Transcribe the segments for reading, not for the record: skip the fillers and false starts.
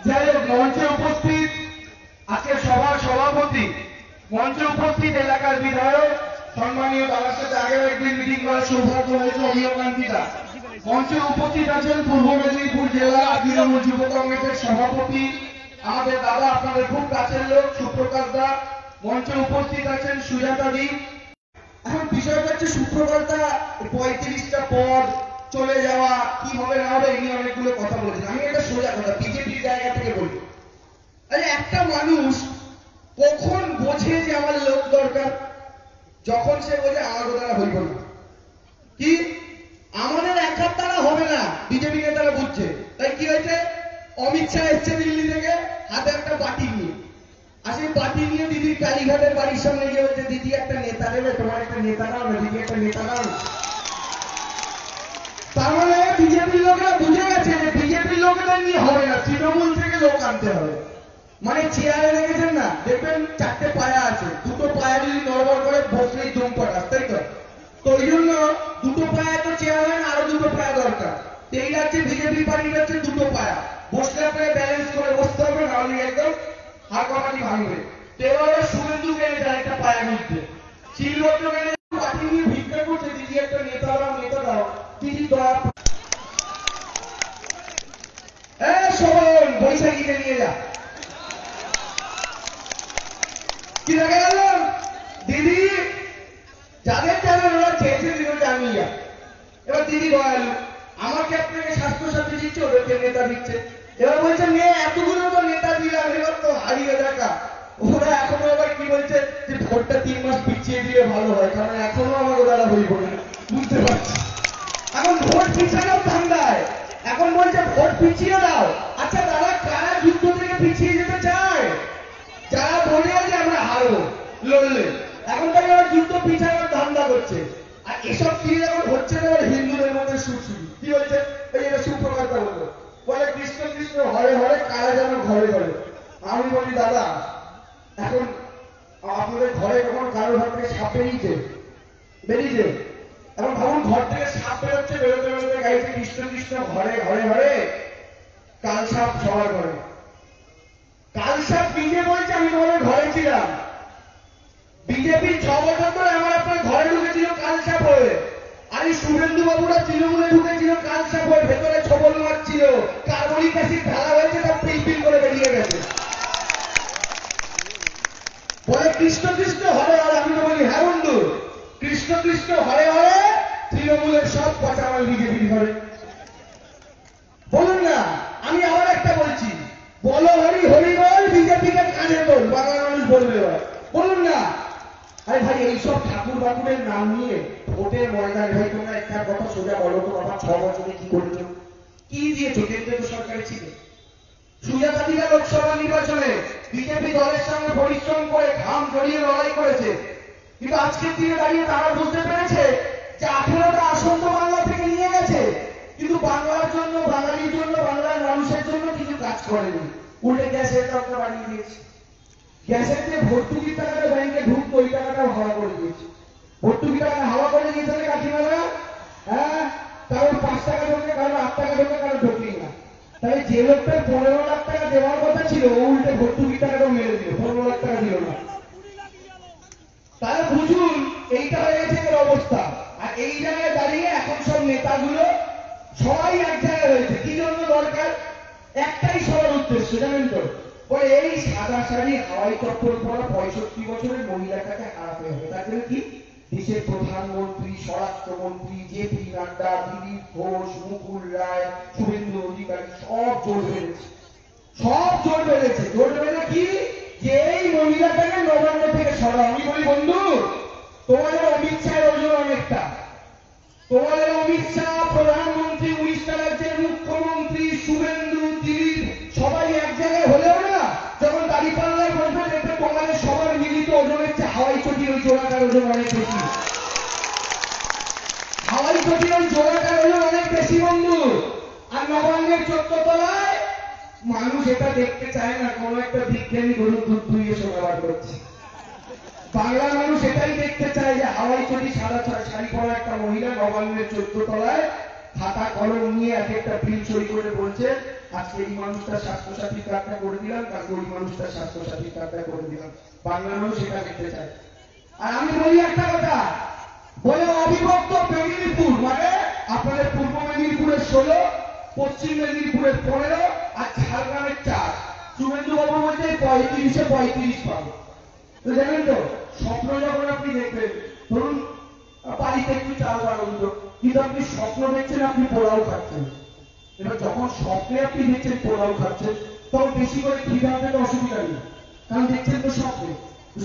যাই হোক, মঞ্চে উপস্থিত আজকে সভার সভাপতি, মঞ্চে উপস্থিত এলাকার বিধায়ক সম্মানীয়, তার সাথে আগের একদিন মিটিং করার সৌভাগ্য হয়েছে অভিয়কান্তিদা। মঞ্চে উপস্থিত আছেন পূর্ব মেদিনীপুর জেলা তৃণমূল যুব কংগ্রেসের সভাপতি আমাদের দাদা, আপনাদের খুব কাছের লোক সুপ্রকাশ দা। মঞ্চে উপস্থিত আছেন সুজাতা দি। এখন বিষয়টা হচ্ছে সুপ্রকাশদা 35টা পদ চলে যাওয়া কিভাবে না হবে এই নিয়ে অনেকগুলো কথা বলেছেন। আমি একটা সোজা কথা বিজেপির জায়গা থেকে বলবো, আরে একটা মানুষ কখন বোঝে যে আমার লোক দরকার? যখন সে বোঝে আমার দ্বারা হইব না, কি আমাদের একার দ্বারা হবে না, বিজেপি নেতারা বুঝছে। তাই কি হয়েছে, অমিত শাহ এসছে দিল্লি থেকে হাতে একটা বাটি নিয়ে, আর সেই বাটি নিয়ে দিদির কালীঘাটের বাড়ির সামনে গিয়ে বলছে, দিদি একটা নেতা দেবে, তোমার একটা নেতা নাও না, দিদি একটা নেতা নাও না। তার মানে বিজেপির লোকেরা বুঝে গেছে যে বিজেপির লোকেদের নিয়ে হবে না, তৃণমূল থেকে লোক আনতে হবে। মানে চেয়ারে রেখেছেন না, দেখবেন 4টে পায়া আছে, 2টো পায়া যদি নড়বড় করে বসলেই দম পড়া, তাই তো? তো ওই জন্য 2টো পায়া তো চেয়ার হয় না, আরো 2টো পায়া দরকার। এই রাজ্যে বিজেপি পার্টির হচ্ছে 2টো পায়া, বসলে আপনাকে ব্যালেন্স করে বসতে হবে, নাহলে একদম হাত কমাটি ভাঙবে। তো এবার শুভেন্দু মেনে যায় একটা পায়া নিতে, শিলভদ্র মেনে পার্টি নিয়ে ভিক্ষা করছে, দিদি একটা নেতা দাও, নেতা দাও, দিদি দয়া। শোভন বৈশাখীকে নিয়ে যা, কি দেখা গেল দিদি যাদের যাদের ওরা চেয়েছে দিদি আমি যা। এবার দিদি দয়ালু, আমাকে আপনাকে স্বাস্থ্যসাথী দিচ্ছে, ওদেরকে নেতা দিচ্ছে। এবার বলছে মেয়ে এতগুলো তো নেতা দিলাম, এবার তো হারিয়ে দেখা। ওরা এখনো আবার কি বলছে যে ভোটটা 3 মাস পিছিয়ে দিলে ভালো হয়, কারণ এখনো আমাকে দ্বারা হইব না, বুঝতে পারছি। এখন ভোট পিছানোর ধান্দায় এখন বলছে ভোট পিছিয়ে দাও। আচ্ছা দাদা, কারা যুদ্ধ থেকে পিছিয়ে যেতে চায়? যারা বলে যে আমরা হারবো লড়লে, এখন তাই ওরা যুদ্ধ পিছানোর ধান্দা করছে। আর এসব কি যখন হচ্ছে না, হিন্দুদের মধ্যে সুশ্রী কি হয়েছে, এই এটা সুপ্রকাশটা বলতো, বলে কৃষ্ণ কৃষ্ণ হরে হরে, কারা যেন ঘরে ঘরে। আমি বলি দাদা, এখন আপনাদের ঘরে কখন কারো ঘর থেকে সাপ বেরিয়েছে, এখন ভাবুন ঘর থেকে সাপ বেরোচ্ছে, বেরোতে বেরোতে গাইছে কৃষ্ণ কৃষ্ণ ঘরে ঘরে ঘরে, কাল সাপ সবার ঘরে। কাল সাপ নিজে বলছে আমি তোমাদের ঘরে ছিলাম। বিজেপির 6 বছর ধরে আমার আপনার ঘরে ঢুকেছিল কাল সাপ হয়ে, আর এই শুভেন্দু বাবুরা তৃণমূলে ঢুকেছিল কাল সাপ হয়ে, ভেতরে ছবল মারছিল, কার্বনিক অ্যাসিড ঢালা হয়েছে, তার পিল করে বেরিয়ে গেছে। বলে কৃষ্ণ কৃষ্ণ হরে হরে। আমি তো বলি হ্যাঁ বন্ধু, কৃষ্ণ কৃষ্ণ হরে হরে তৃণমূলের সব কথা আমার বিজেপির ঘরে। বলুন না, আমি আবার একটা বলছি, বলো হরি হরি বল, বিজেপিকে কানে বল, বাংলা মানুষ বলবে। বলুন না, আরে ভাই এইসব ঠাকুর বাকুরের নাম নিয়ে ভোটের ময়দানে, ভাই তোমরা একটা কথা সোজা বলো তো বাবা, 6 বছরে কি করেছো, কি দিয়েছো? কেন্দ্রে তো সরকারে ছিল। সুজাতা দিরা লোকসভা নির্বাচনে বিজেপি দলের সঙ্গে পরিশ্রম করে ঘাম জড়িয়ে লড়াই করেছে, কিন্তু আজকের দিনে দাঁড়িয়ে তারা বুঝতে পেরেছে যে 18টা আসন তো বাংলা থেকে নিয়ে গেছে, কিন্তু বাংলার জন্য, বাঙালির জন্য, বাংলার মানুষের জন্য কিছু কাজ করেনি। উল্টে গ্যাসের টাকা বাড়িয়ে দিয়েছে, গ্যাসের যে ভর্তুকির টাকাটা ব্যাংকে ঢুকতো ওই টাকাটাও হাওয়া করে দিয়েছে। ভর্তুকি টাকা হাওয়া করে দিয়েছে না কাকিমারা? হ্যাঁ, কারণ 5 টাকা ঢোকে, কারণ 8 টাকা ঢোকে, কারণ ঢোকেই না। তাহলে যে লোকটার 15 লাখ টাকা দেওয়ার কথা ছিল, ও উল্টে ভর্তুকি টাকাটাও মেরে দিল, 15 লাখ টাকা দিল না। তাহলে বুঝুন এইটা হয়ে গেছে এর অবস্থা। আর এই জায়গায় দাঁড়িয়ে এখন সব নেতাগুলো সবাই এক জায়গায় রয়েছে, কি জন্য দরকার? একটাই সবার উদ্দেশ্য জানেন তো, বলে এই সাদা শাড়ি হাওয়াই চপ্পল পরা 65 বছরের মহিলাটাকে হারাতে হবে। তার জন্য কি দেশের প্রধানমন্ত্রী, স্বরাষ্ট্রমন্ত্রী, জেপি নাড্ডা, দিলীপ ঘোষ, মুকুল রায়, শুভেন্দু অধিকারী সব জোর বেড়েছে, সব জোর বেড়েছে। জোর বেড়ে কি যে এই মহিলাটাকে নবান্ন থেকে সরা। আমি বলি বন্ধু, তোমাদের অমিত শাহের ওজন অনেকটা, তোমাদের অমিত শাহ প্রধানমন্ত্রী, 19টা রাজ্যের মুখ্যমন্ত্রী, শুভেন্দু, দিলীপ সবাই এক জায়গায় হলেও না, যখন দাঁড়িপাল্লায় বসবে দেখবে তোমাদের সবার মিলিত ওজনের চেয়ে হাওয়াই চটির ওই জোড়াটার ওজন অনেক বেশি। হাওয়াই চটির ওই জোড়াটার ওজন অনেক বেশি বন্ধু। আর নবান্নের 14 তলায় মানুষ এটা দেখতে চায় না কোন একটা বিজ্ঞানী গরুর দুধ ধুইয়ে সোনা বার করছে। বাংলার মানুষ এটাই দেখতে চায় যে হাওয়াই চটি সাদা শাড়ি পরা একটা মহিলা নবান্নের 14 তলায় খাতা কলম নিয়ে এক একটা বিল সই করে বলছে আজকে এই মানুষটার স্বাস্থ্যসাথী কার্ডটা করে দিলাম, কালকে ওই মানুষটার স্বাস্থ্যসাথী কার্ডটা করে দিলাম। বাংলা মানুষ এটা দেখতে চায়। আর আমি বলি একটা কথা, বলে অবিভক্ত মেদিনীপুর মানে আপনাদের পূর্ব মেদিনীপুরের 16, পশ্চিম মেদিনীপুরের 15 আর ঝাড়গ্রামের 4। শুভেন্দু বাবু বলছে 35-এ 35 পাবে। তো জানেন তো, স্বপ্ন যখন আপনি দেখবেন, ধরুন বাড়িতে একটু চাল বাড়ন্ত, কিন্তু আপনি স্বপ্ন দেখছেন আপনি পোলাও খাচ্ছেন। এবার যখন স্বপ্নে আপনি দেখছেন পোলাও খাচ্ছেন, তখন বেশি করে খিদে হবে তো অসুবিধা নেই, কারণ দেখছেন তো স্বপ্নে।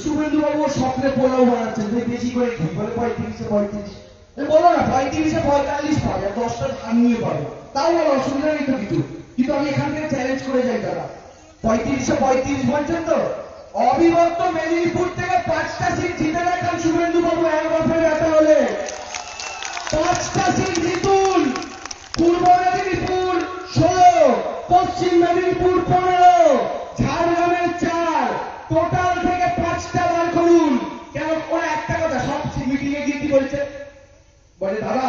শুভেন্দু বাবু স্বপ্নে পোলাও বানাচ্ছেন, বেশি করে ঘি বলে 35-এ 35। বলো না 35-এ 45 পাবে, 10টা ধান নিয়ে পাবে, তাও বলো অসুবিধা নেই তো কিছু। কিন্তু আমি এখান থেকে চ্যালেঞ্জ করে যাই, তারা 35-এ 35 বলছেন তো, অবিভক্ত মেদিনীপুর থেকে 5টা সিট জিতে দেখান শুভেন্দু বাবু এক বছরে ব্যথা হলে। 5টা সিট জিতুন। পূর্ব মেদিনীপুর 16, পশ্চিম মেদিনীপুর 15, ঝাড়গ্রামের 4, টোটাল থেকে 5টা বার করুন। কেন ওরা একটা কথা, সব মিটিং এ গিয়ে কি বলছে, বলে দাদা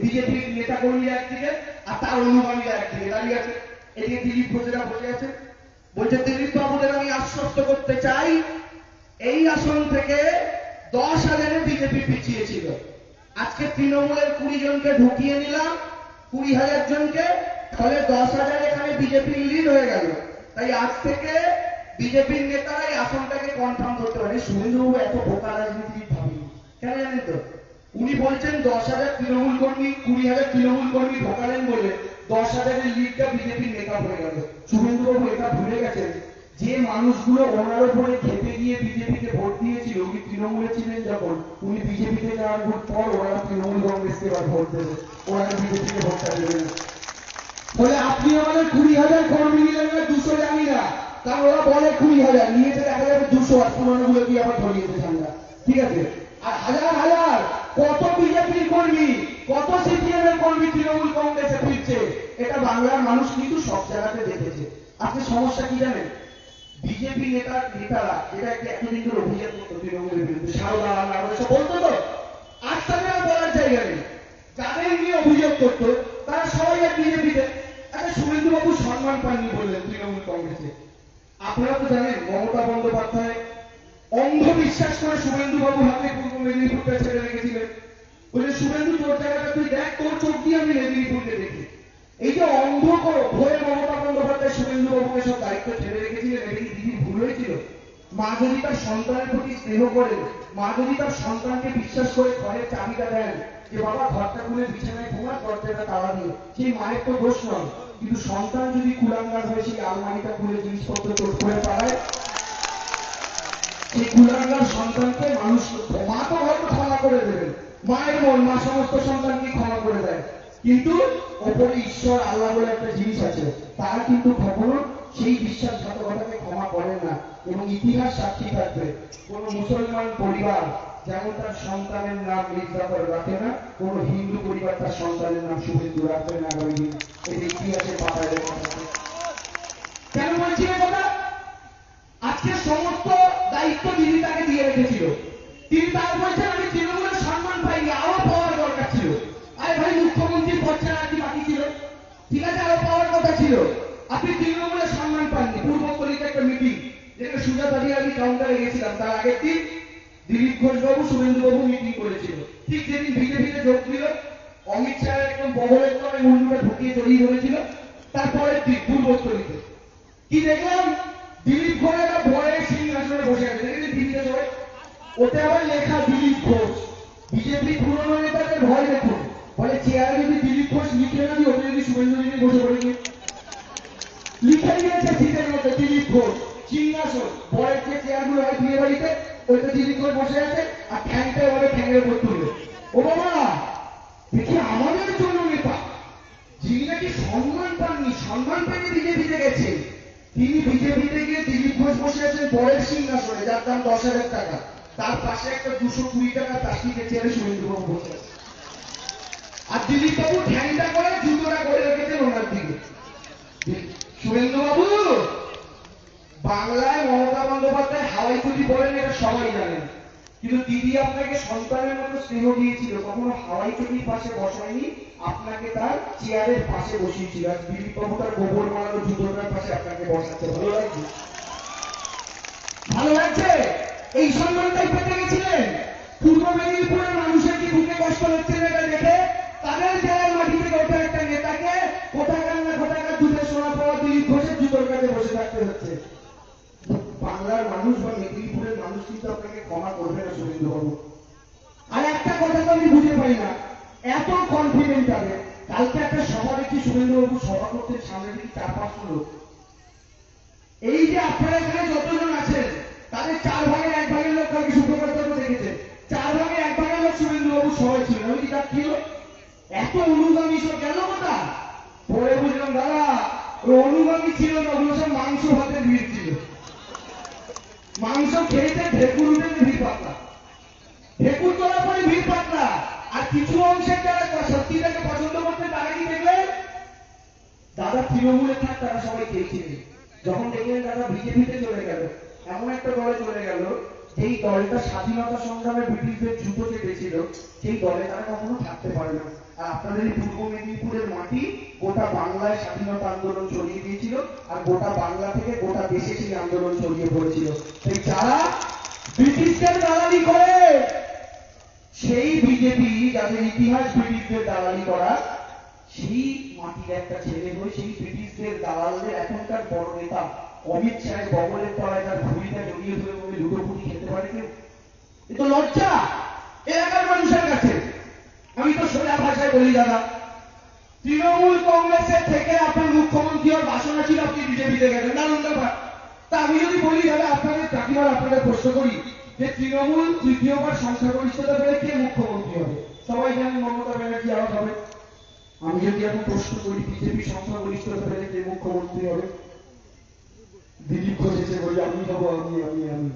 বিজেপির নেতা কর্মীরা একদিকে আর তার অনুগামীরা একদিকে দাঁড়িয়ে আছে, এদিকে দিলীপ ঘোষেরা বসে আছে। বলছে দিলীপ বাবুদের আমি আশ্বস্ত করতে চাই, এই আসন থেকে 10,000-এ বিজেপি পিছিয়ে ছিল। আজকে তৃণমূলের 20 জনকে ঢুকিয়ে নিলাম, 20,000 জনকে, ফলে 10,000 এখানে বিজেপির লিড হয়ে গেল। তাই আজ থেকে বিজেপির নেতারা এই আসনটাকে কনফার্ম করতে পারে। শুভেন্দুবাবু এত বোকা রাজনীতি ভাবিনি, কেন জানেন তো, উনি বলছেন 10,000 তৃণমূল কর্মী, 20,000 তৃণমূল কর্মী ঢোকালেন বলে 10,000-এর লিডটা বিজেপির নেতা হয়ে গেল। শুভেন্দুবাবু এটা ভুলে গেছেন, যে মানুষগুলো ওনার উপরে খেপে গিয়ে বিজেপিকে ভোট দিয়েছিল, উনি তৃণমূলে ছিলেন যখন, উনি বিজেপিতে যাওয়ার ভোট পর ওরা তৃণমূল কংগ্রেসকে এবার ভোট দেবে, ওরা বিজেপিকে ভোটটা দেবে না। বলে আপনি আমাদের 20,000 কর্মী নিলেন না, 200 জানি না, কারণ ওরা বলে 20,000 নিয়েছে, দেখা যাবে 200, আর পুরোনো গুলো কি আবার ধরিয়েছে ঠান্ডা, ঠিক আছে। আর হাজার হাজার কত বিজেপির কর্মী, কত সিপিএম এর কর্মী তৃণমূল কংগ্রেসে ফিরছে, এটা বাংলার মানুষ কিন্তু সব জায়গাতে দেখেছে। আপনি সমস্যা কি জানেন, বিজেপি নেতারা এটা একটা এতদিন ধরে অভিযোগ করতো তৃণমূলের বিরুদ্ধে, সারদা নারদা সব বলতো তো, আজ তাদের আর বলার জায়গা নেই। যাদের নিয়ে অভিযোগ করতো তারা সবাই আর বিজেপিতে। আচ্ছা শুভেন্দু বাবু সম্মান পাননি বললেন তৃণমূল কংগ্রেসে। আপনারা তো জানেন মমতা বন্দ্যোপাধ্যায় অন্ধবিশ্বাস করে শুভেন্দু বাবু হাতে পূর্ব মেদিনীপুরটা ছেড়ে রেখেছিলেন। বলে শুভেন্দু তোর জায়গাটা তুই দেখ, তোর চোখ দিয়ে আমি মেদিনীপুরকে দেখি। এই যে অন্ধ ভয়ে মমতা বন্দ্যোপাধ্যায় শুভেন্দু বাবুকে সব দায়িত্ব ছেড়ে রেখেছিলেন, এটা কি দিদির ভুল হয়েছিল? মা যদি তার সন্তানের প্রতি স্নেহ করেন, মা যদি তার সন্তানকে বিশ্বাস করে ঘরের চাবিটা দেন, যে বাবা ঘরটা খুলে বিছানায় ঘুমা, দরজাটা তালা দিয়ে, সেই মায়ের তো দোষ নয়। কিন্তু সন্তান যদি কুলাঙ্গার হয়ে সেই আলমারিটা খুলে জিনিসপত্র তোর করে পাড়ায়, সেই কুলাঙ্গার সন্তানকে মানুষ, মা তো হয়তো ক্ষমা করে দেবেন, মায়ের মন, মা সমস্ত সন্তানকে ক্ষমা করে দেয়, কিন্তু ওপরে ঈশ্বর আল্লাহ বলে একটা জিনিস আছে, তারা কিন্তু কখনো সেই বিশ্বাসঘাতকতাকে ক্ষমা করেন না। এবং ইতিহাস সাক্ষী থাকবে, কোন মুসলমান পরিবার যেমন তার সন্তানের নাম মির্জাফর রাখে না, কোন হিন্দু পরিবার তার সন্তানের নাম শুভেন্দু রাখবে না আগামী দিন। এই ইতিহাসের পাতায় লেখা থাকে। কেন বলছি কথা, আজকে সমস্ত দায়িত্ব দিদি তাকে দিয়ে রেখেছিল, তিনি তার বলছেন আমি তৃণমূলের সম্মান পাইনি, আরো পাওয়ার দরকার ছিল। আরে ভাই মুখ্যমন্ত্রী পদটা নাকি বাকি ছিল, ঠিক আছে, আরো পাওয়ার কথা ছিল। আপনি তৃণমূলের সম্মান পাননি। পূর্বকলিতে একটা মিটিং, যেটা সুজাতা দিয়ে আমি কাউন্টারে গেছিলাম, তার আগের দিন দিলীপ ঘোষ বাবু শুভেন্দু বাবু মিটিং করেছিল। ঠিক যেদিন বিজেপিতে যোগ দিল, অমিত শাহ একদম বগলের তলায় মুন্ডুটা ঢুকিয়ে জড়িয়ে ধরেছিল, তারপরের দিন পূর্বস্থলীতে কি দেখলাম, দিলীপ ঘোষ একটা ভয়ে সিংহাসনে বসে আছে, দেখেছেন টিভিতে সবাই, ওতে আবার লেখা দিলীপ ঘোষ। বিজেপি পুরনো নেতাদের ভয় দেখুন, বলে চেয়ারে যদি দিলীপ ঘোষ লিখে না দিই, ওতে যদি শুভেন্দু দিদি বসে পড়ে গিয়ে লিখে দিয়েছে সিটের মধ্যে দিলীপ ঘোষ সিংহাসন, বয়ের যে চেয়ারগুলো হয় বিয়ে বাড়িতে, ওইটা দিলীপ ঘোষ বসে আছে, আর ঠ্যাংটা এভাবে ঠ্যাংয়ের উপর তুলে। ও বাবা, দেখি আমাদের জন্য নেতা, যিনি নাকি সম্মান পাননি, সম্মান পেয়ে বিজেপিতে গেছে, তিনি বিজেপিতে গিয়ে দিলীপ ঘোষ বসে আছেন বরের সিংহাসনে, যার দাম 10,000 টাকা, তার পাশে একটা 220 টাকা প্লাস্টিকের চেয়ারে শুভেন্দু বাবু বসে আছে। আর দিলীপ বাবু ঠ্যাংটা করে জুতোটা করে রেখেছেন ওনার দিকে। শুভেন্দু বাবু, বাংলায় মমতা বন্দ্যোপাধ্যায় হাওয়াই চুরি বলেন, এটা সবাই জানেন, কিন্তু দিদি আপনাকে সন্তানের মতো স্নেহ দিয়েছিল, কখনো হাওয়াই চটির পাশে বসায়নি, আপনাকে তার চেয়ারের পাশে বসিয়েছিল। আর দিলীপ বাবু তার গোবর মারানো জুতোটার পাশে আপনাকে বসাচ্ছে। ভালো লাগছে? ভালো লাগছে? এই সম্মানটাই পেতে গেছিলেন। পূর্ব মেদিনীপুরের মানুষের কি বুকে কষ্ট হচ্ছে না এটা দেখে? তাদের জেলার মাটি থেকে ওঠা একটা নেতাকে কোথাকার না কোথাকার দুধের সোনা পাওয়া দিলীপ ঘোষের জুতোর কাছে বসে থাকতে হচ্ছে। বাংলার মানুষ বা মেদিনীপুরের মানুষ কিন্তু আপনাকে ক্ষমা করবে না শুভেন্দু বাবু। আর একটা কথা তো আমি বুঝে পাই না, এত কনফিডেন্ট হবে। কালকে একটা সভা দেখি শুভেন্দু বাবু সভা করতে, সামনে দেখি 400-500 লোক। এই যে আপনারা এখানে যতজন আছেন তাদের 4 ভাগের 1 ভাগের লোক কালকে শুক্রবার দেখেছেন। 4 ভাগের 1 ভাগের লোক শুভেন্দু বাবু সবাই ছিল। আমি কি তার ছিল? এত অনুগামী সব গেল কথা। পরে বুঝলাম দাদা ওই অনুগামী ছিল না, ওগুলো সব মাংস ভাতের ভিড় ছিল। মাংস খেয়েছে, ঢেকুর উঠেছে, ভিড় পাতলা। ঢেকুর তোলার পরে ভিড় পাতলা। আর কিছু অংশের যারা সত্যিটাকে পছন্দ করতে তারা কি দেখলেন? দাদা তৃণমূলে থাক, তারা সবাই খেয়েছিলেন। যখন দেখলেন দাদা বিজেপিতে চলে গেল, এমন একটা দলে চলে গেল যেই দলটা স্বাধীনতা সংগ্রামে ব্রিটিশদের জুতো কেটেছিল, সেই দলে তারা কখনো থাকতে পারে না। আর আপনাদের এই পূর্ব মেদিনীপুরের মাটি গোটা বাংলায় স্বাধীনতা আন্দোলন ছড়িয়ে দিয়েছিল, আর গোটা বাংলা থেকে গোটা দেশে সেই আন্দোলন ছড়িয়ে পড়েছিল। তাই যারা ব্রিটিশদের দালালি করে, সেই বিজেপি যাদের ইতিহাস ব্রিটিশদের দালালি করা, সেই মাটির একটা ছেলে হয়ে সেই ব্রিটিশদের দালালদের এখনকার বড় নেতা অমিত শাহের বগলের তলায় তার ভূমিকা জড়িয়ে ধরে বলে লুটোপুটি খেতে পারে কেউ? এ তো লজ্জা এলাকার মানুষের কাছে। আমি তো সোজা ভাষায় বলি দাদা, তৃণমূল কংগ্রেসের থেকে আপনার মুখ্যমন্ত্রী হওয়ার বাসনা ছিল, আপনি বিজেপিতে গেলেন, দারুণ ব্যাপার। তা আমি যদি বলি দাদা আপনাদের কাকিমার আপনাদের প্রশ্ন করি যে তৃণমূল তৃতীয়বার সংখ্যাগরিষ্ঠতা পেলে কে মুখ্যমন্ত্রী হবে? সবাই জানেন মমতা ব্যানার্জি আওয়াজ হবে। আমি যদি এখন প্রশ্ন করি বিজেপি সংখ্যাগরিষ্ঠতা পেলে কে মুখ্যমন্ত্রী হবে? দিলীপ ঘোষ এসে বলি আমি হবো, আমি আমি আমি।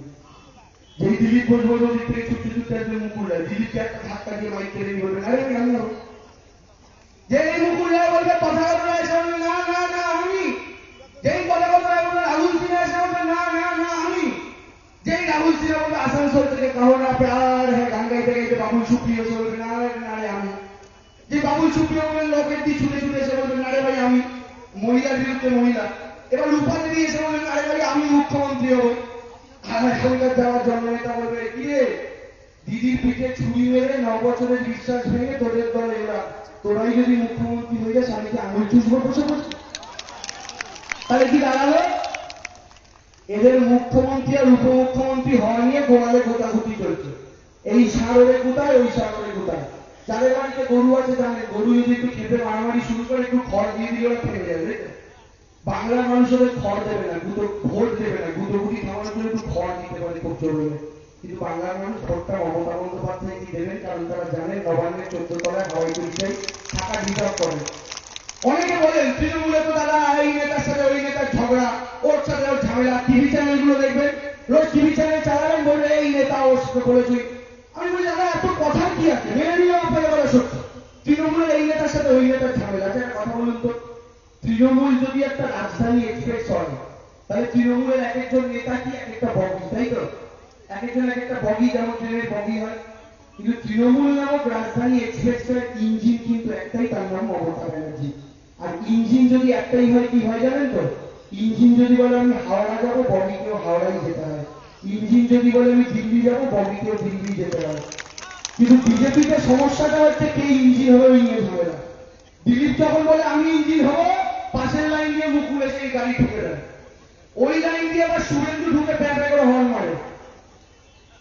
যেই দিলীপ ঘোষ বলবো দিক থেকে ছুটতে ছুটতে আসবে মুকুল রায়, দিলীপকে একটা ধাক্কা দিয়ে মাইক কেড়ে নিয়ে বলবেন আরে আমি হবো। যেই মুকুল রায় বলবে কথাবার্তা এসে বলবে না না না আমি। যেই কথাবার্তা বলবে রাহুল সিনহা এসে বলবে না না না আমি। যেই রাহুল সিনহা বলবে আসানসোল থেকে কাহনা প্যার হ্যাঁ গান গাইতে গাইতে বাবুল সুপ্রিয় এসে বলবে না না আমি। যে বাবুল সুপ্রিয় বলবেন লোকের দিয়ে ছুটে ছুটে এসে বলবেন আরে ভাই আমি। মহিলার বিরুদ্ধে মহিলা। এবার রূপা দেবী এসে বলবেন আরে ভাই আমি মুখ্যমন্ত্রী হবো। আর এখনকার যাওয়ার জন্মনেতা বলবে কি রে দিদির পিঠে ছুরি মেরে 9 বছরের বিশ্বাস ভেঙে তোদের দল এরা, তোরাই যদি মুখ্যমন্ত্রী হয়ে যাস আমি কি আঙুল চুষবো বসে বসে? তাহলে কি দাঁড়ালো? এদের মুখ্যমন্ত্রী আর উপমুখ্যমন্ত্রী হওয়া নিয়ে গোড়ালে গোটাগুটি চলছে। এই সাগরে কোথায় ওই সাগরে কোথায়। যাদের বাড়িতে গরু আছে জানেন, গরু যদি একটু খেতে মারামারি শুরু করে একটু খড় দিয়ে দিয়ে ওরা থেমে যাবে। বাংলার মানুষের খড় দেবে না, গুঁতো ভোট দেবে না, গুঁতোগুটি খাওয়ানোর জন্য একটু খড় দিতে পারে খুব জরুরি। কিন্তু বাংলার মানুষ ভোটটা মমতা বন্দ্যোপাধ্যায় কি দেবেন, কারণ তারা জানেন নবান্নের 14 তলায় হাওয়াই চটিটাই টাকা ডিজার্ভ করে। অনেকে বলেন তৃণমূলে তো দাদা এই নেতার সাথে ওই নেতার ঝগড়া, ওর সাথে ওর ঝামেলা। টিভি চ্যানেল গুলো দেখবেন, রোজ টিভি চ্যানেল চালাবেন, বলবে এই নেতা ওর সাথে বলেছি। আমি বলি দাদা এত কথা কি আছে, মেনে নিলাম আপনাকে বলা সত্যি তৃণমূলের এই নেতার সাথে ওই নেতার ঝামেলা আছে। একটা কথা বলুন তো, তৃণমূল যদি একটা রাজধানী এক্সপ্রেস হয় তাহলে তৃণমূলের এক একজন নেতা কি এক একটা বগি, তাই তো? এক একজন এক একটা বগি, যেমন ট্রেনের বগি হয়। কিন্তু তৃণমূল নামক রাজধানী এক্সপ্রেসের ইঞ্জিন কিন্তু একটাই, তার নাম মমতা ব্যানার্জি। আর ইঞ্জিন যদি একটাই হয় কি হয় জানেন তো? ইঞ্জিন যদি বলে আমি হাওড়া যাবো, বগিকেও হাওড়াই যেতে হয়। ইঞ্জিন যদি বলে আমি দিল্লি যাবো, বগিকেও দিল্লি যেতে হয়। কিন্তু বিজেপিতে সমস্যাটা হচ্ছে কে ইঞ্জিন হবে ওই নিয়ে ঝামেলা। দিলীপ যখন বলে আমি ইঞ্জিন হবো, পাশের লাইন দিয়ে মুকুল এসে এই গাড়ি ঢুকে দেয়। ওই লাইন দিয়ে আবার শুভেন্দু ঢুকে প্যাঁ প্যাঁ করে হর্ন মারে।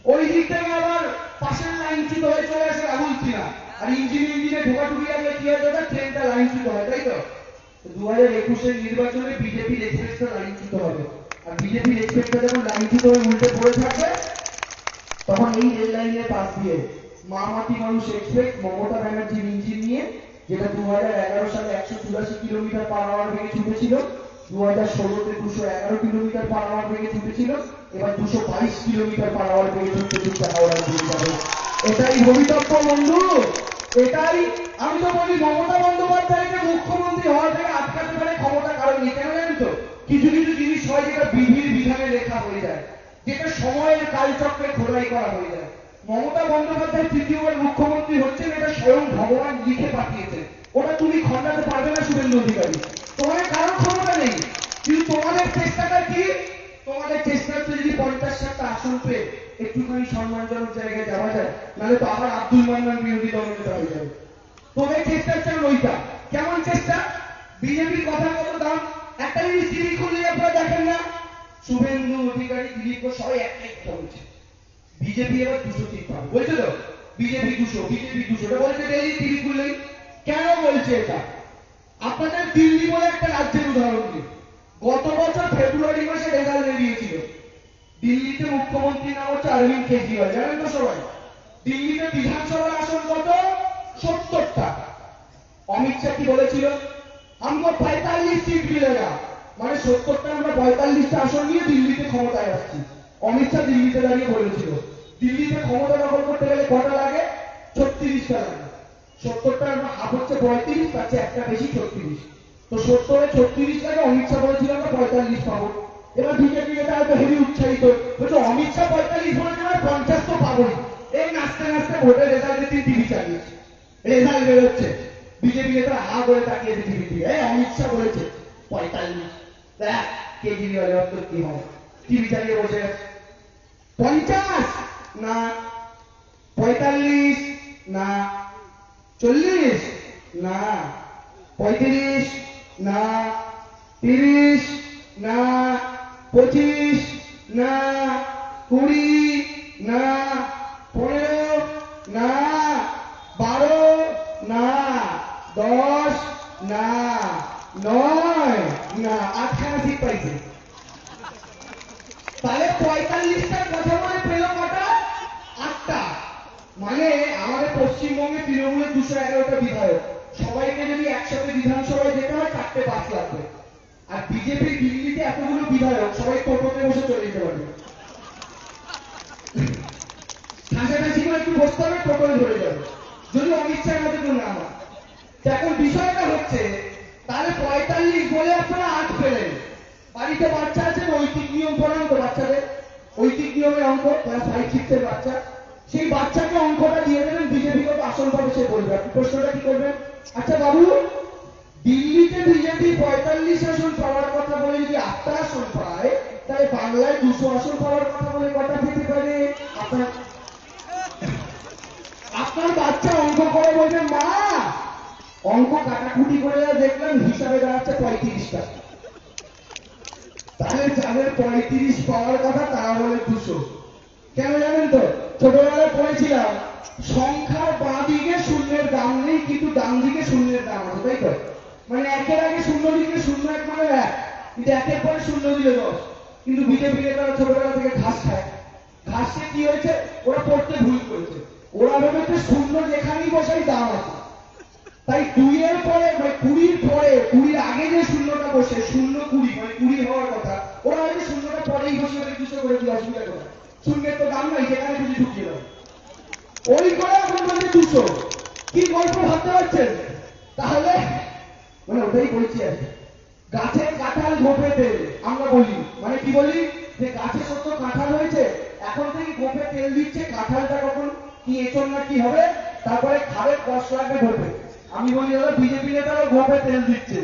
ওই দিক থেকে আবার পাশের লাইনচ্যুত হয়ে চলে আসে রাহুল সিনহা। আর ইঞ্জিনে ঢোকাঢুকি লাগলে কি হয় দাদা, ট্রেনটা লাইনচ্যুত হয়, তাই তো? 2021-এর নির্বাচনে বিজেপির এক্সপ্রেসটা লাইনচ্যুত হবে। আর বিজেপির এক্সপ্রেসটা যখন লাইনচ্যুত হয়ে উল্টে পড়ে থাকবে, তখন এই রেল লাইনের পাশ দিয়ে মামাটি মানুষ এক্সপ্রেস মমতা ব্যানার্জির ইঞ্জিন নিয়ে, যেটা 2011 সালে 184 কিলোমিটার পার আওয়ার বেগে ছুটেছিল, 2016-তে 211 কিলোমিটার পার আওয়ার বেগে ছুটেছিল, এবার 222 কিলোমিটার পার আওয়ার বেগে ছুটতে ছুটতে হাওড়ার দিকে যাবে। এটাই ভবিতব্য বন্ধু, এটাই। আমি তো বলি মমতা বন্দ্যোপাধ্যায়কে মুখ্যমন্ত্রী হওয়া থেকে আটকাতে পারে ক্ষমতা কারণ নেই। কেন জানেন তো? কিছু কিছু জিনিস হয় যেটা বিধির বিধানে লেখা হয়ে যায়, যেটা সময়ের কালচক্রে খোদাই করা হয়ে যায়। মমতা বন্দ্যোপাধ্যায় তৃতীয়বার মুখ্যমন্ত্রী হচ্ছেন, এটা স্বয়ং ভগবান লিখে পাঠিয়েছে। ওটা তুমি খণ্ডাতে পারবে না শুভেন্দু অধিকারী, তোমাদের কারো ক্ষমতা নেই। কিন্তু তোমাদের চেষ্টাটা কি? তোমাদের চেষ্টা হচ্ছে যদি 50-60টা আসন পেয়ে একটুখানি সম্মানজনক জায়গায় যাওয়া যায়, নাহলে তো আবার আব্দুল মান্নান বিরোধী দলনেতা হয়ে যাবে। তোমাদের চেষ্টা হচ্ছে ওইটা। কেমন চেষ্টা? বিজেপির কথা কত দাম? একটা জিনিস টিভি খুললে আপনারা দেখেন না, শুভেন্দু অধিকারী, দিলীপ ঘোষ সবাই একটাই কথা বলছে, বিজেপি এবার 200 সিট পাবে বলছে তো, বিজেপি 200, বিজেপি 200, এটা বলছে ডেইলি টিভি খুললেই। কেন বলছে এটা? আপনাদের দিল্লি বলে একটা রাজ্যের উদাহরণ দিই। গত বছর ফেব্রুয়ারি মাসে রেজাল্ট বেরিয়েছিল, দিল্লিতে মুখ্যমন্ত্রী নাম হচ্ছে অরবিন্দ কেজরিওয়াল, জানেন তো সবাই। দিল্লিতে বিধানসভার আসন কত? 70টা। অমিত শাহ কি বলেছিল? हमको 45 সিট মিলেগা, মানে 70টা আমরা 45টা আসন নিয়ে দিল্লিতে ক্ষমতায় আসছি। অমিত শাহ দিল্লিতে দাঁড়িয়ে বলেছিল দিল্লিতে ক্ষমতা দখল করতে গেলে কটা লাগে? 36টা লাগে। 70টা আমরা হাফ হচ্ছে 35, তার চেয়ে একটা বেশি 36। তো 70-এ 36 লাগে, অমিত শাহ বলেছিল আমরা 45 পাবো। এবার বিজেপি নেতা হয়তো হেভি উৎসাহিত বলছে অমিত শাহ 45 বলেছে আমরা 50 তো পাবোই। এই নাচতে নাচতে ভোটের রেজাল্টের দিন টিভি চালিয়েছে, রেজাল্ট বেরোচ্ছে, বিজেপি নেতা হা করে তাকিয়েছে টিভি দিয়ে, এই অমিত শাহ বলেছে 45, দেখ কেজরিওয়ালের অন্তর কি হয়। টিভি চালিয়ে বসে গেছে, 50 না, 45 না, 40 না, 35 না, 30 না, 25 না, 20 না, 15 না, 12 না, 10 না, 9 না, 8খানা সিট পাইছে। তাহলে 45টার কথা বলে পেল কটা? 8টা। মানে আমাদের পশ্চিমবঙ্গে তৃণমূলের 211টা বিধায়ক, সবাইকে যদি একসাথে বিধানসভায় যেতে হয় 4টে বাস লাগবে। আর বিজেপি দিল্লিতে এতগুলো বিধায়ক, সবাই টোটোতে বসে চলে যেতে পারবে, ঠাঁসাঠাঁসি করে একটু বসতে হবে, টোটোয় ধরে যাবে, যদি অমিত শাহের মতো কেউ না হয়। এখন বিষয়টা হচ্ছে তাহলে 45 বলে আপনারা 8 পেলেন। বাড়িতে বাচ্চা আছে, নৈতিক নিয়ম পড়ান তো বাচ্চাদের, ঐতিক নিয়মের অঙ্ক, ক্লাস 5-6 বাচ্চা, সেই বাচ্চাকে অঙ্কটা দিয়ে দেবেন, বিজেপি কত আসন পাবে সে বলবে। আপনি প্রশ্নটা কি করবেন? আচ্ছা বাবু, দিল্লিতে বিজেপি 45 আসন পাওয়ার কথা বলে যদি 8টা আসন পায়, তাহলে বাংলায় 200 আসন পাওয়ার কথা বলে কটা পেতে পারে? আপনার বাচ্চা অঙ্ক করে বলবে মা, অঙ্ক কাটাকুটি করে দেখলাম হিসাবে দাঁড়াচ্ছে 35টা। তাহলে যাদের 35 পাওয়ার কথা তারা বলে 200। কেন জানেন তো? ছোটবেলায় পড়েছিলাম সংখ্যার বাঁ দিকে শূন্যের দাম নেই, কিন্তু ডান দিকে শূন্যের দাম আছে, তাই তো? মানে একের আগে শূন্য দিকে 0 1 মানে 1, কিন্তু একের পরে শূন্য দিলে 10। কিন্তু বিজেপি নেতারা ছোটবেলা থেকে ঘাস খায়, ঘাসে কি হয়েছে? ওরা পড়তে ভুল করেছে, ওরা ভেবেছে শূন্য যেখানেই বসাই দাম আছে। তাই 2 এর পরে মানে 20-র পরে, 20-র আগে যে শূন্যটা বসে 0-20 মানে 20 হওয়ার কথা, ওরা হয়তো শূন্যটা পরেই বসে 200 করে দিয়ে অসুবিধা করে, শূন্যের তো দাম নাই, যেখানে খুশি ঢুকিয়ে দেয়, ওই করে এখন বলছে 200। কি গল্প ভাবতে পারছেন? তাহলে মানে ওটাই বলছি আর কি, গাছের কাঁঠাল গোপে তেল আমরা বলি, মানে কি বলি যে গাছে কত কাঁঠাল হয়েছে, এখন থেকে গোপে তেল দিচ্ছে, কাঁঠালটা কখন কি এঁচড় না কি হবে, তারপরে খাবে, কষ্ট লাগবে গোপে। আমি বলি দাদা বিজেপি নেতারা গোপে তেল দিচ্ছে,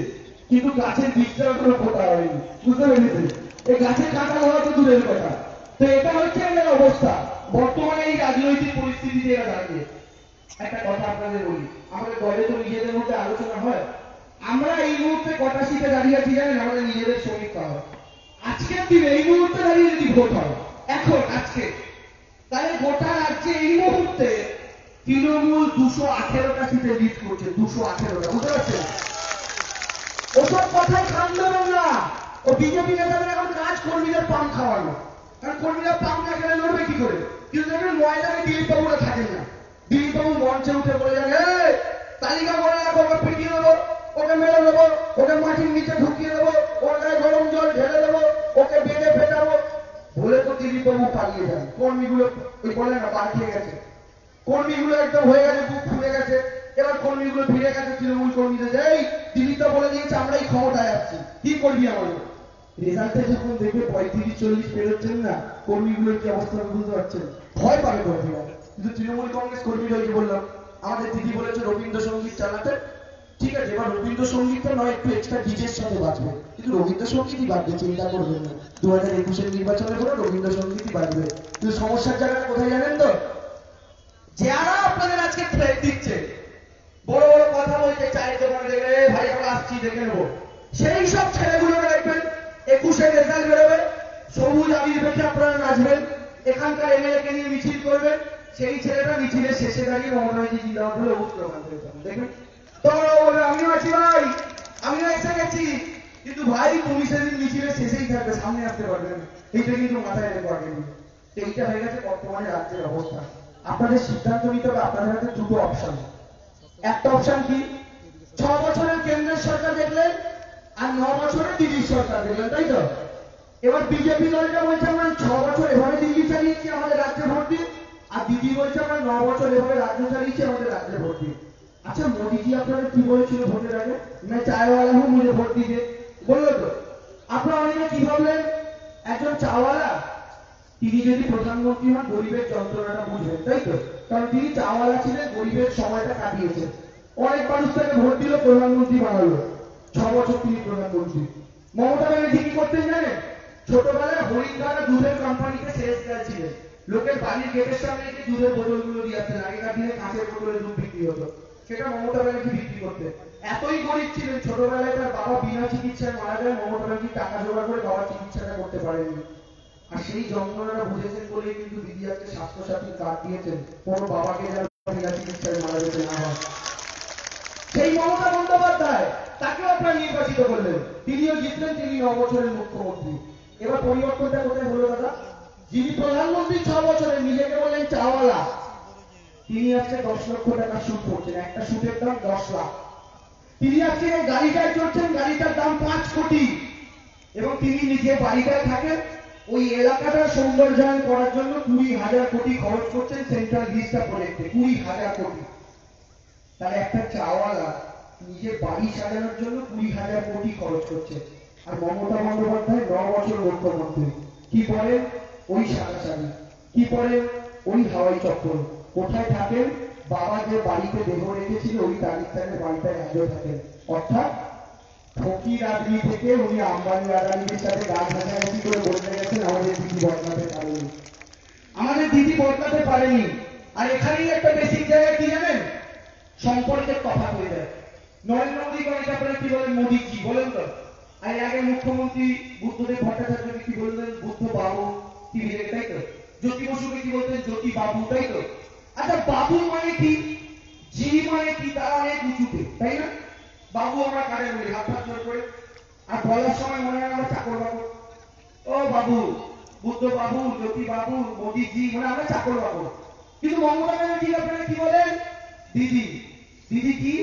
কিন্তু গাছের বীজটা কোনো ফোটা হয়নি, বুঝতে পেরেছেন? এই গাছের কাঁঠাল হওয়া তো দূরের কথা। তো এটা হচ্ছে এদের অবস্থা বর্তমানে এই রাজনৈতিক পরিস্থিতিতে এরা দাঁড়িয়ে। একটা কথা আপনাদের বলি, আমাদের দলে তো নিজেদের মধ্যে আলোচনা হয়, আমরা এই মুহূর্তে কটা সিটে দাঁড়িয়ে আছি জানেন? আমাদের নিজেদের সমীক্ষা হয়। আজকের দিনে এই মুহূর্তে দাঁড়িয়ে যদি ভোট হয় এখন আজকে, তাহলে গোটা রাজ্যে এই মুহূর্তে তৃণমূল 218টা সিটে লিড করছে, 218টা, বুঝতে পারছেন? ওসব কথাই কান দেবেন না। ও বিজেপি নেতাদের এখন কাজ কর্মীদের পাম খাওয়ানো, কারণ কর্মীরা পাম না খেলে লড়বে কি করে? কিন্তু দেখবেন ময়দানে দিলীপ বাবুরা থাকেন না, দিলীপ বাবু মঞ্চে উঠে বলে যান, তালিকা করে রাখো, ওকে পিটিয়ে দেবো, ওকে মেরে দেবো, ওকে মাটির নিচে ঢুকিয়ে দেবো, ওর গায়ে গরম জল ঢেলে দেবো, ওকে বেঁধে ফেটাবো বলে তো দিলীপ বাবু পালিয়ে যান। কর্মীগুলো ওই বলে না পার খেয়ে গেছে, কর্মীগুলো একদম হয়ে গেছে, বুক ফুলে গেছে। এবার কর্মীগুলো ফিরে গেছে তৃণমূল কর্মীদের, এই দিলীপটা বলে দিয়েছে আমরাই ক্ষমতায় আসছি, কি করবি আমাদের? রেজাল্টে যখন দেখবে 35-40 পেরোচ্ছেন না, কর্মীগুলোর কি অবস্থা বুঝতে পারছেন? ভয় পাবে কর্মীরা, কিন্তু তৃণমূল কংগ্রেস কর্মীদেরকে বললাম আমাদের দিদি বলেছে রবীন্দ্রসঙ্গীত চালাতে, ঠিক আছে, এবার রবীন্দ্রসঙ্গীতটা নয় একটু এক্সট্রা ডিজের সাথে বাজবে, কিন্তু রবীন্দ্রসঙ্গীতই বাজবে, চিন্তা করবেন না। 2021-এর নির্বাচনের পরে রবীন্দ্রসঙ্গীতই বাজবে। কিন্তু সমস্যার জায়গাটা কোথায় জানেন তো? যারা আপনাদের আজকে থ্রেট দিচ্ছে, বড় বড় কথা বলছে, চায়ের দোকানে দেখে ভাই আমরা আসছি দেখে নেবো, সেই সব ছেলেগুলো দেখবেন 21-এর রেজাল্ট বেরোবে, সবুজ আবির দেখে আপনারা নাচবেন, এখানকার এমএলএ কে নিয়ে মিছিল করবেন, সেই ছেলেটা মিছিলের শেষে দাঁড়িয়ে মমতা ব্যানার্জি জিন্দাবাদ বলে স্লোগান দেবে, দেখবেন তোমরা বলবে আমিও আছি ভাই, আমিও এসে গেছি, কিন্তু ভাই তুমি সেদিন মিছিলের শেষেই থাকবে, সামনে আসতে পারবে না, এইটা কিন্তু মাথায় রেখে পারবেন। এইটা হয়ে গেছে বর্তমানে রাজ্যের অবস্থা। আপনাদের সিদ্ধান্ত নিতে হবে, আপনাদের হাতে দুটো অপশন। একটা অপশন কি, 6 বছরের কেন্দ্রের সরকার দেখলেন আর 9 বছরের দিল্লির সরকার দেখলেন, তাই তো? এবার বিজেপি দলটা বলছে আমরা 6 বছর এভাবে দিল্লি চালিয়েছি আমাদের রাজ্যে ভোট দিন, আর দিদি বলছে আমরা 9 বছর এভাবে রাজ্য চালিয়েছি আমাদের রাজ্যে ভোট দিন। আচ্ছা মোদীজি আপনাদের কি বলেছিল ভোটের আগে? मैं চায়ওয়ালা হুঁ মুঝে ভোট দিতে বললো তো। আপনারা অনেকে কি ভাবলেন, একজন চাওয়ালা তিনি যদি প্রধানমন্ত্রী হন গরিবের যন্ত্রণাটা বুঝবেন, তাই তো? কারণ তিনি চাওয়ালা ছিলেন, গরিবের সময়টা কাটিয়েছেন, অনেক মানুষ তাকে ভোট দিল, প্রধানমন্ত্রী বানালো, 6 বছর তিনি প্রধানমন্ত্রী। মমতা ব্যানার্জি কি করতেন জানেন? ছোটবেলায় হরিদ্বারা দুধের কোম্পানিতে সেলস গার্ল ছিলেন, লোকের বাড়ির গেটের সামনে এসে দুধের বোতলগুলো দিয়ে আসতেন, আগেকার দিনে কাঁচের বোতলে দুধ বিক্রি হতো, সেটা মমতা ব্যানার্জি বিক্রি করতেন। এতই গরিব ছিলেন, ছোটবেলায় তার বাবা বিনা চিকিৎসায় মারা যায়, মমতা ব্যানার্জি টাকা জোগাড় করে বাবার চিকিৎসাটা করতে পারেননি, আর সেই যন্ত্রণাটা বুঝেছেন বলেই কিন্তু দিদি আজকে স্বাস্থ্যসাথীর কার্ড দিয়েছেন, কোনো বাবাকে যেন বিনা চিকিৎসায় মারা যেতে না হয়। সেই মমতা বন্দ্যোপাধ্যায়, তাকেও আপনারা নির্বাচিত করলেন, তিনিও জিতলেন, তিনি 9 বছরের মুখ্যমন্ত্রী। এবার পরিবর্তনটা কোথায় হলো দাদা? যিনি প্রধানমন্ত্রী 6 বছরে নিজেকে বললেন চাওয়ালা, তিনি আজকে 10 লক্ষ টাকা সুদ করছেন, একটা সুদের দাম 10 লাখ। তিনি আজকে গাড়িটায় চড়ছেন, গাড়িটার দাম 5 কোটি, এবং তিনি নিজে বাড়িটায় থাকেন, ওই এলাকাটার সৌন্দর্যায়ন করার জন্য 20,000 কোটি খরচ করছেন সেন্ট্রাল ভিস্টা প্রজেক্টে, 20,000 কোটি। তাহলে একটা চাওয়ালা নিজের বাড়ি সাজানোর জন্য 20,000 কোটি খরচ করছে, আর মমতা বন্দ্যোপাধ্যায় 9 বছর মুখ্যমন্ত্রী, কি পরে ওই সাদা শাড়ি, কি পরে ওই হাওয়াই চপ্পল, কোথায় থাকেন? বাবা যে বাড়িতে দেহ রেখেছিল ওই রাজস্থানের বাড়িটায় আজও থাকেন। অর্থাৎ ফকির আদমি থেকে উনি আম্বানি আদানিদের সাথে গাছ ঘাটাঘাটি করে বলতে গেছেন আমাদের দিদি বদলাতে পারেনি, আমাদের দিদি বদলাতে পারেনি। আর এখানেই একটা বেসিক জায়গা কি জানেন? সম্পর্কের তফাৎ হয়ে যায়। নরেন্দ্র মোদীকে অনেকে আপনারা কি বলেন? মোদীজি বলেন তো। আর আগে মুখ্যমন্ত্রী বুদ্ধদেব ভট্টাচার্যকে কি বলতেন? বুদ্ধ বাবু টিভিতে, তাই তো? জ্যোতি বসুকে কি বলতেন? জ্যোতি বাবু, তাই তো? আচ্ছা বাবু মানে কি, জি মানে কি, তারা অনেক উঁচুতে, তাই না? বাবু আমরা কারে বলি? হাত হাত জোর করে। আর বলার সময় মনে হয় আমরা চাকর বাবু, ও বাবু, বুদ্ধ বাবু, জ্যোতি বাবু, মোদীজি, মানে আমরা চাকর বাবু। কিন্তু মমতা ব্যানার্জি আপনারা কি বলেন? দিদি। দিদি কি?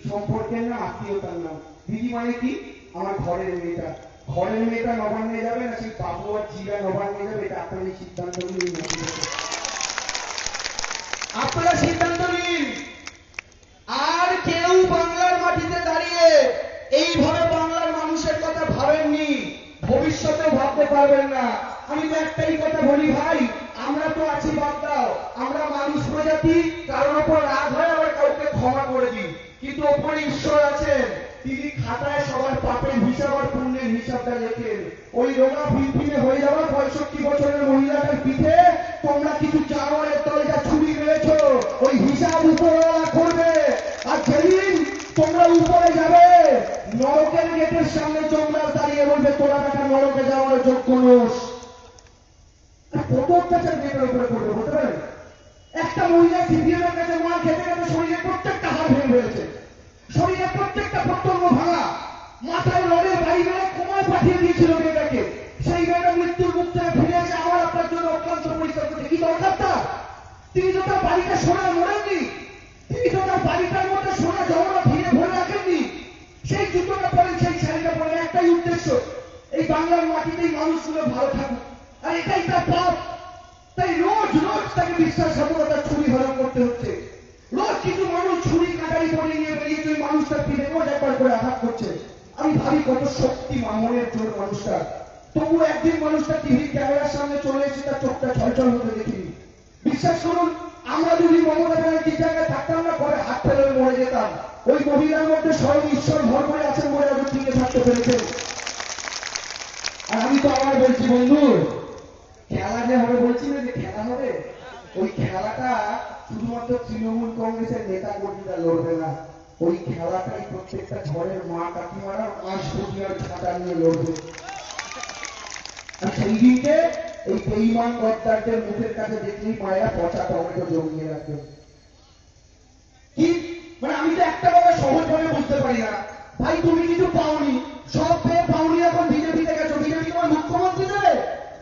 সম্পর্কের নাম, আত্মীয়তার নাম। দিদি মানে কি? আমার ঘরের মেয়েটা। ঘরের মেয়েটা নবান্নে যাবে না সেই বাবু আর জিরা নবান্নে যাবে, এটা আপনাদের সিদ্ধান্ত নিন। আপনারা সিদ্ধান্ত নিন। আর কেউ বাংলার মাটিতে দাঁড়িয়ে এইভাবে বাংলার মানুষের কথা ভাবেননি, ভবিষ্যতেও ভাবতে পারবেন না। আমি তো একটাই কথা বলি ভাই, আমরা তো আছি বাদ দাও, আমরা মানুষ প্রজাতি, কারোর ওপর রাগ হয় আবার কাউকে ক্ষমা করে দিই, কিন্তু ওপরে ঈশ্বর আছেন, তিনি খাতায় সবার পাপের হিসাব আর পুণ্যের হিসাবটা লেখেন। ওই রোগা ফিনফিনে হয়ে যাওয়া 65 বছরের মহিলাটার পিঠে তোমরা কিছু চাওয়ালের তলটা ছুরি মেরেছ, ওই হিসাব উপরওয়ালা করবে। আর যেদিন তোমরা উপরে যাবে, নরকের গেটের সামনে তোমরা দাঁড়িয়ে বলবে তোরা একটা নরকে যাওয়ার যোগ্য নোস। কত অত্যাচার মেয়েটার উপরে করবে বলতে পারেন? একটা মহিলা সিপিএম এর কাছে মার খেতে খেতে শরীরে প্রত্যেকটা হাড় ভেঙে ফেলেছে, শরীরে প্রত্যেকটা প্রত্যঙ্গ ভাঙা, মাথায় রডে বাড়ি মেরে কোমায় পাঠিয়ে দিয়েছিল মেয়েটাকে। সেই মেয়েটা মৃত্যুর মুখ থেকে ফিরে এসে আবার আপনার জন্য অক্লান্ত পরিশ্রম করছে। কি দরকার তার? তিনি তো তার বাড়িটা সোনা মোড়েননি, তিনি তো তার বাড়িটার মধ্যে সোনা জমানো ভিড়ে ভরে রাখেননি। সেই জুতোটা পরেন, সেই শাড়িটা পরেন, একটাই উদ্দেশ্য, এই বাংলার মাটিতেই মানুষগুলো ভালো থাকুক, আর এটাই তার পাপ। তাই রোজ রোজ তাকে বিশ্বাসঘাতকতার ছুরি হরণ করতে হচ্ছে। রোজ কিছু মানুষ ছুরি কাটারি করে নিয়ে বেরিয়ে ওই মানুষটার পিঠে রোজ একবার করে আঘাত করছে। আমি ভাবি কত শক্তি মামনের জোর মানুষটা, তবু একদিন মানুষটা টিভির ক্যামেরার সামনে চলে এসে তার চোখটা ছলছল হতে দেখিনি। বিশ্বাস করুন আমরা যদি মমতা ব্যানার্জির জায়গায় থাকতাম না, পরে হাত ফেলে মরে যেতাম। ওই মহিলার মধ্যে স্বয়ং ঈশ্বর ভর করে আছেন বলে আগে টিকে থাকতে পেরেছেন। আর আমি তো আবার বলছি বন্ধু, খেলা যে হবে, বলছি না যে খেলা হবে, ওই খেলাটা শুধুমাত্র তৃণমূল কংগ্রেসের নেতা কর্মীরা লড়বে না, ওই খেলাটাই প্রত্যেকটা ঘরের মা কাকিমারা আঁশপটিয়ার ছাতা নিয়ে লড়বে। আর সেই দিনকে এই বেঈমান গদ্দারদের মুখের কাছে দেখলেই মায়েরা পচা টমেটো জমিয়ে রাখবে। কি মানে আমি তো একটা কথা সহজভাবে বুঝতে পারি না, ভাই তুমি কিছু পাওনি, সব পেয়ে পাওনি, এখন বিজেপিতে গেছো, বিজেপি তোমার মুখ্যমন্ত্রী দেবে?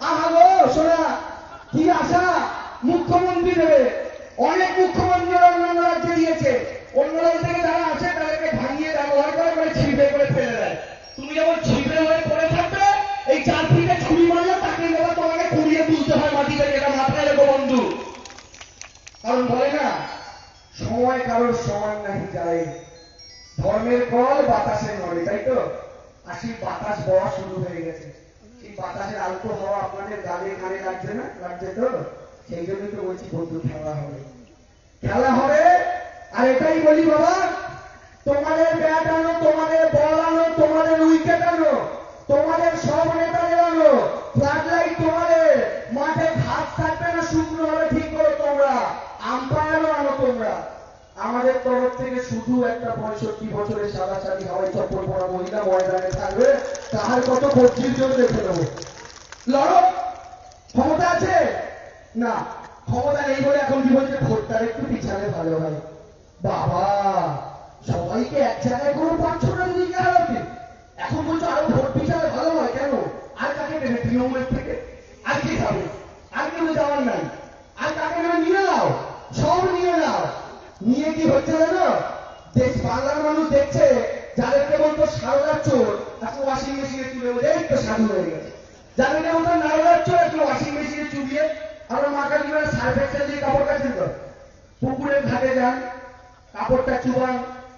আহা গো সোনা, কি আশা মুখ্যমন্ত্রী দেবে? অনেক মুখ্যমন্ত্রী অন্যান্য রাজ্যে দিয়েছে, অন্য রাজ্য থেকে যারা আছে তাদেরকে ভাঙিয়ে ব্যবহার করে ছিপে করে ফেলে দেয়। তুমি যেমন ছিপে হয়ে পড়ে থাকবে, এই 4 ফিটে ছুরি মারলে তাকে নেবা তোমাকে কুড়িয়ে তুলতে হয় মাটি থেকে, এটা মাথায় রেখো বন্ধু। কারণ বলে না, সময় কারোর সমান নাহি যায়, ধর্মের কল বাতাসে নড়ে, তাই তো? আর সেই বাতাস বওয়া শুরু হয়ে গেছে, সেই বাতাসের আলতো হওয়া আপনাদের গালে কানে লাগছে না? লাগছে তো? সেই জন্যই তো বলছি বন্ধু, খেলা হবে, খেলা হবে। আর এটাই বলি বাবা, তোমাদের ব্যাট আনো, তোমাদের বল আনো, তোমাদের উইকেট আনো, তোমাদের সব নেতাদের আনো, ফ্লাড লাইট তোমাদের, মাঠে ঘাস থাকবে না, শুকনো হবে ঠিক করে তোমরা, আম্পায়ারও আনো তোমরা। আমাদের তরফ থেকে শুধু একটা 65 বছরের সাদা শাড়ি হাওয়াই চপ্পল পরা মহিলা ময়দানে থাকবে, তাহার কত কর্তৃর জন্য দেখে নেবো। লড়ো, ক্ষমতা আছে না, ক্ষমতা নেই বলে এখন কি বলছে, ভোটটার একটু পিছালে ভালো হয়। বাবা, সবাইকে এক জায়গায় করে 5-6টা যদি গেলাতে, এখন বলছো আরো ভোট পিছালে ভালো হয় কেন? আর কাকে দেবে তৃণমূলের থেকে? আর কি খাবে? আর কেউ যাওয়ার নাই, আর কাকে নেবে? নিয়ে নাও, সব নিয়ে নাও। নিয়ে কি হচ্ছে জানো? দেশ বাংলার মানুষ দেখছে, যাদেরকে বলতো সারদার চোর, এখন ওয়াশিং মেশিনে তুলে বলে এই তো সাধু হয়ে গেছে। যাদেরকে বলতো নারদার চোর, এখন ওয়াশিং মেশিনে চুবিয়ে আমরা মাথা দিয়ে সার্ফ এক্সেল দিয়ে কাপড় কাছেন তো, পুকুরের ঘাটে যান, কাপড়টা চুবান,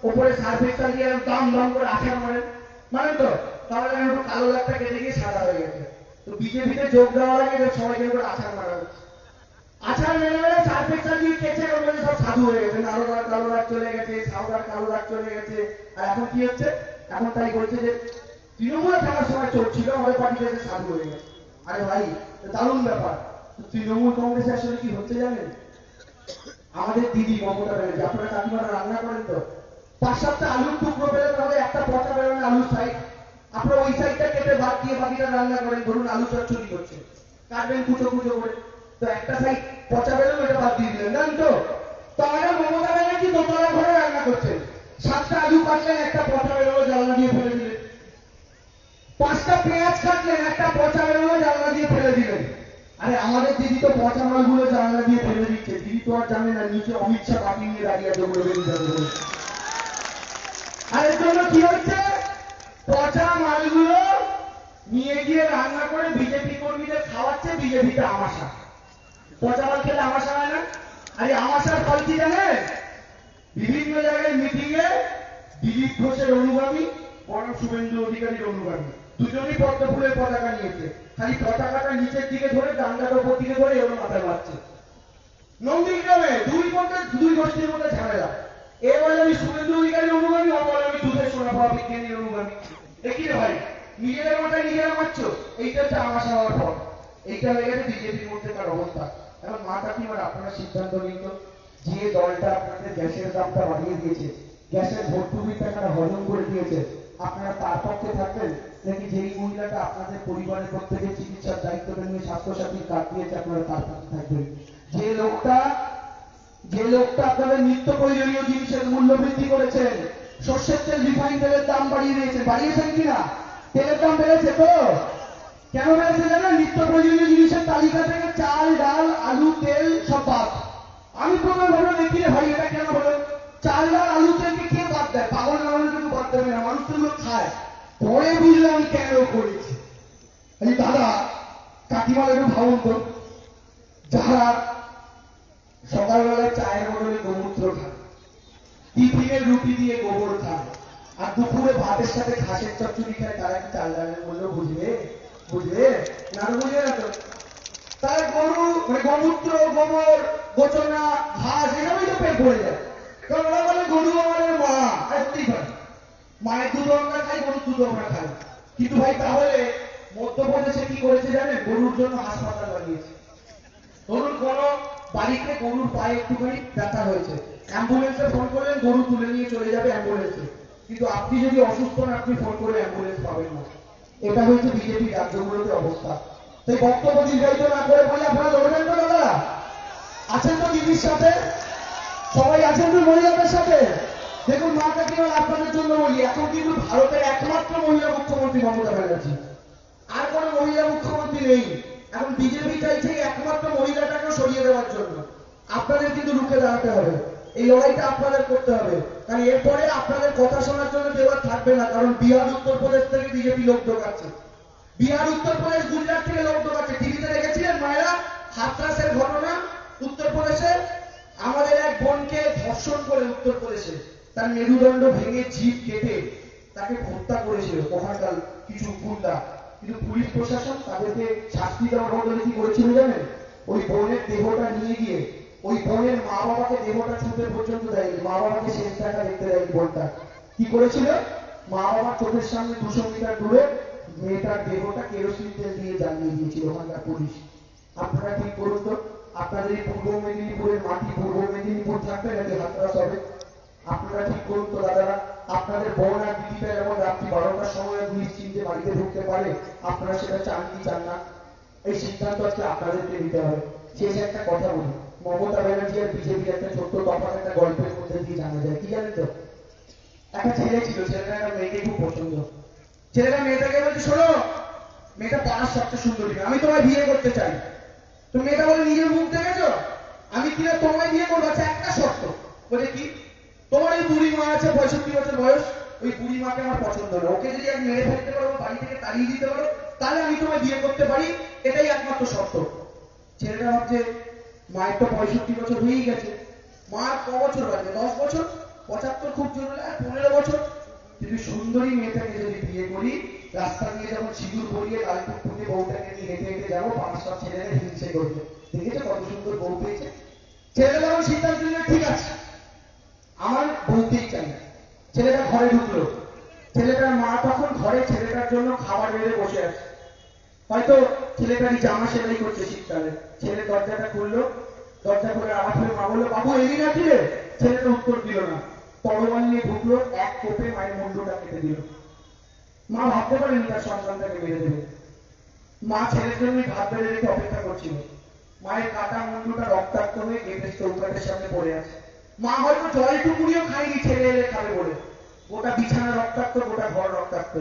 ওপরে সার্ফ এক্সেল দিয়ে দাম দাম করে আছাড় মারেন, মানেন তো? তাহলে একটু কালো দাগটা কেটে গিয়ে সাদা হয়ে গেছে। তো বিজেপিতে যোগ দেওয়া লাগে, সবাইকে করে আছাড় মারা হচ্ছে, আছাড় মেরে মেরে সার্ফ এক্সেল দিয়ে কেচে ওপরে সব সাধু হয়ে গেছে, নারদার কালো দাগ চলে গেছে, সাউদার কালো দাগ চলে গেছে। আর এখন কি হচ্ছে? এখন তাই বলছে যে তৃণমূলে থাকার সময় চোর ছিল, আমাদের পার্টিতে এসে সাধু হয়ে গেছে। আরে ভাই, দারুণ ব্যাপার। তৃণমূল কংগ্রেসে আসলে কি হচ্ছে জানেন? আমাদের দিদি মমতা ব্যানার্জি, আপনারা কাকিমারা রান্না করেন তো, 5-7টা আলুর টুকরো পেলে তাহলে একটা পচা বেরোনে আলুর সাইড, আপনারা ওই সাইডটা কেটে বাদ দিয়ে বাকিটা রান্না করেন। ধরুন আলু চচ্চড়ি করছে, কাটবেন কুচো কুচো করে, তো একটা সাইড পচা বেরোলো, এটা বাদ দিয়ে দিলেন, জানেন তো? তাহলে মমতা ব্যানার্জি দোতলা ঘরে রান্না করছেন, 7টা আলু কাটলেন, একটা পচা বেরোলো, জানলা দিয়ে ফেলে দিলেন। 5টা পেঁয়াজ কাটলেন, একটা পচা বেরোলো, জানলা দিয়ে ফেলে দিলেন। আরে আমাদের দিদি তো পচা মালগুলো জানলা দিয়ে ফেলে দিচ্ছে, দিদি তো আর জানে না নিচে অমিত শাহ পাপি নিয়ে দাঁড়িয়ে আছে, ওগুলো বেরিয়ে যাবে। আর এর জন্য কি হচ্ছে? পচা মালগুলো নিয়ে গিয়ে রান্না করে বিজেপি কর্মীদের খাওয়াচ্ছে, বিজেপিতে আমাশা। পচা মাল খেলে আমাশা হয় না? আরে আমাশার ফল কি জানেন? বিভিন্ন জায়গায় মিটিং এ দিলীপ ঘোষের অনুগামী বরং শুভেন্দু অধিকারীর অনুগামী, দুজনই পদ্ম ফুলের পতাকা নিয়েছে, খালি পতাকাটা নিচের দিকে ধরে ডাঙ্গাটা উপর দিকে ধরে এগুলো মাথায় মারছে। নন্দীগ্রামে দুই গোষ্ঠীর মধ্যে ঝামেলা, এ বলে আমি শুভেন্দু অধিকারীর অনুগামী, ও বলে আমি দুধের সোনা পাওয়া বিজ্ঞানীর অনুগামী। দেখি রে ভাই, নিজেদের মাথায় নিজেরা মারছো, এইটা হচ্ছে আমাশা হওয়ার পর। এইটা হয়ে গেছে বিজেপির মধ্যেকার অবস্থা। এখন মা কাকিমার আপনারা সিদ্ধান্ত নিত, যে দলটা আপনাদের গ্যাসের দামটা বাড়িয়ে দিয়েছে, গ্যাসের ভর্তুকির টাকাটা হজম করে দিয়েছে, আপনারা তার পক্ষে থাকবেন, নাকি যেই মহিলাটা আপনাদের পরিবারের প্রত্যেকের চিকিৎসার দায়িত্বটা নিয়ে স্বাস্থ্যসাথীর কার্ড দিয়েছে, আপনারা তার পক্ষে থাকবেন? যে লোকটা আপনাদের নিত্য প্রয়োজনীয় জিনিসের মূল্য বৃদ্ধি করেছেন, সর্ষের তেল রিফাইন তেলের দাম বাড়িয়ে দিয়েছেন, বাড়িয়েছেন কিনা? তেলের দাম বেড়েছে তো? কেন বেড়েছে জানেন? নিত্য প্রয়োজনীয় জিনিসের তালিকা থেকে চাল, ডাল, আলু, তেল সব বাদ। আমি প্রথমে ভাবলাম দেখি রে ভাই, এটা কেন হলো? চাল, ডাল, আলু, তেলকে কে বাদ দেয়? পাগল না হলে কিন্তু বাদ দেবে না, মানুষ তো খায়। পরে বুঝলাম কেন করেছি। দাদা কাকিমার একটু ভাবুন তো, যারা সকালবেলায় চায়ের বদলে গোমূত্র খায়, টিফিনের রুটি দিয়ে গোবর খায়, আর দুপুরে ভাতের সাথে ঘাসের চচ্চড়ি খায়, তারা কি চাল ডালের মূল্য বুঝবে? বুঝবে না? বুঝবে না তো। তারা গরু মানে গোমূত্র, গোবর গোচনা, ঘাস এসবই তো পেট ভরে যায়। কারণ ওরা বলে গরু আমাদের মা, আর সত্যি পারে মায়ের দুধ আমরা খাই, গরুর দুধ আমরা খাই। কিন্তু ভাই তাহলে মধ্যপ্রদেশে কি করেছে জানেন? গরুর জন্য হাসপাতাল বানিয়েছে। ধরুন কোন বাড়িতে গরুর পায়ে একটুখানি ব্যথা হয়েছে, অ্যাম্বুলেন্সে ফোন করলেন, গরু তুলে নিয়ে চলে যাবে অ্যাম্বুলেন্সে। কিন্তু আপনি যদি অসুস্থ হন, আপনি ফোন করে অ্যাম্বুলেন্স পাবেন না। এটা হচ্ছে বিজেপি রাজ্যগুলোতে অবস্থা। তাই বক্তব্য দীর্ঘায়িত না করে বলে আপনারা লড়বেন তো দাদা? আছেন তো দিদির সাথে? সবাই আছেন তো মহিলাদের সাথে? দেখুন মা কাকিমা, আপনাদের জন্য বলি, এখন কিন্তু ভারতের একমাত্র মহিলা মুখ্যমন্ত্রী মমতা ব্যানার্জি। আর কোন মহিলা মুখ্যমন্ত্রী নেই। এখন বিজেপি চাইছে একমাত্র মহিলাটাকে সরিয়ে দেওয়ার জন্য। আপনাদের কিন্তু রুখে দাঁড়াতে হবে, এই লড়াইটা আপনাদের করতে হবে। কারণ এরপরে আপনাদের কথা শোনার জন্য কেউ আর থাকবে না। কারণ বিহার উত্তরপ্রদেশ থেকে বিজেপি লোক ঢোকাচ্ছে, বিহার উত্তরপ্রদেশ গুজরাট থেকে লোক ঢোকাচ্ছে। টিভিতে দেখেছিলেন মায়েরা হাতরাসের ঘটনা উত্তরপ্রদেশে? আমাদের এক বোনকে ধর্ষণ করে উত্তরপ্রদেশে তার মেরুদণ্ড ভেঙে জিভ কেটে তাকে হত্যা করেছিল ওখানকার কিছু গুন্ডা। কিন্তু পুলিশ প্রশাসন তাদেরকে শাস্তি দেওয়ার বদলে কি করেছিল জানেন? ওই বোনের দেহটা নিয়ে গিয়ে ওই বোনের মা বাবাকে দেহটা ছুঁতে পর্যন্ত দেয়নি, মা বাবাকে শেষ দেখা দেখতে দেয়নি। বোনটা কি করেছিল? মা বাবার চোখের সামনে 200 মিটার দূরে মেয়েটার দেহটা কেরোসিন তেল দিয়ে জ্বালিয়ে দিয়েছিল ওখানকার পুলিশ। আপনারা ঠিক করুন তো, আপনাদের এই পূর্ব মেদিনীপুরের মাটি পূর্ব মেদিনীপুর থাকবে নাকি হাতরাস হবে? আপনারা ঠিক করুন তো দাদারা। আপনাদের বোন আর দিদিটা যেমন রাত্রি 12টার সময় নিশ্চিন্তে বাড়িতে ঢুকতে পারে, আপনারা সেটা চান কি চান না? এই সিদ্ধান্ত আজকে আপনাদেরকে নিতে হবে। শেষ একটা কথা বলি, মমতা ব্যানার্জি আর বিজেপির একটা ছোট্ট তফাৎ একটা গল্পের মধ্যে দিয়ে জানা যায়। কি জানেন তো? একটা ছেলে ছিল, ছেলেটা একটা মেয়েকে খুব পছন্দ। ছেলেটা মেয়েটাকে বলছে, শোনো, মেয়েটা পাড়ার সবচেয়ে সুন্দরী, আমি তোমায় বিয়ে করতে চাই। তো মেয়েটা বলে, নিজের মুখ দেখেছো? আমি কিনা তোমায় বিয়ে করবো, আচ্ছা একটা শর্ত। বলে কি? তোমার এই বুড়ি মা আছে, 65 বছর বয়স, ওই বুড়ি মাকে আমার পছন্দ না। ওকে যদি আমি মেরে ফেলতে পারো, বাড়ি থেকে তাড়িয়ে দিতে পারো, তাহলে আমি তোমায় বিয়ে করতে পারি, এটাই একমাত্র শর্ত। ছেলেটা ভাবছে মায়ের তো 65 বছর হয়েই গেছে, মার ক বছর বাজে? 10 বছর, 75 খুব জোর হলে আর 15 বছর। কিন্তু সুন্দরী মেয়েটাকে যদি বিয়ে করি, রাস্তা দিয়ে যখন সিঁদুর পরিয়ে লালটুক ফুটে বউটাকে নিয়ে হেঁটে হেঁটে যাবো, 5-7 ছেলেরা হিংসে করবে, দেখেছো কত সুন্দর বউ পেয়েছে? ছেলেটা যখন সিদ্ধান্ত নিল, ঠিক আছে আমার বউকেই চাই। ছেলেটা ঘরে ঢুকলো, ছেলেটার মা তখন ঘরে ছেলেটার জন্য খাবার বেড়ে বসে আছে। হয়তো ছেলেটারই জামা সেলাই করছে শীতকালে। ছেলে দরজাটা খুললো, দরজা খুলে আওয়াজ করে মা বললো, বাবু এলি না কি রে? ছেলেটা উত্তর দিল না, তরোয়াল নিয়ে ঢুকলো, এক কোপে মায়ের মুন্ডুটা কেটে দিল। মা ভাবতে পারেনি তার সন্তানটাকে মেরে দেবে। মা ছেলের জন্য ভাত বেড়ে রেখে অপেক্ষা করছিল। মায়ের কাটা মুন্ডুটা রক্তাক্ত হয়ে গেটের চৌকাঠের সামনে পড়ে আছে। মা হয়তো জলটুকুনিও খায়নি ছেলে এলে খাবে বলে। গোটা বিছানা রক্তাক্ত, গোটা ঘর রক্তাক্ত,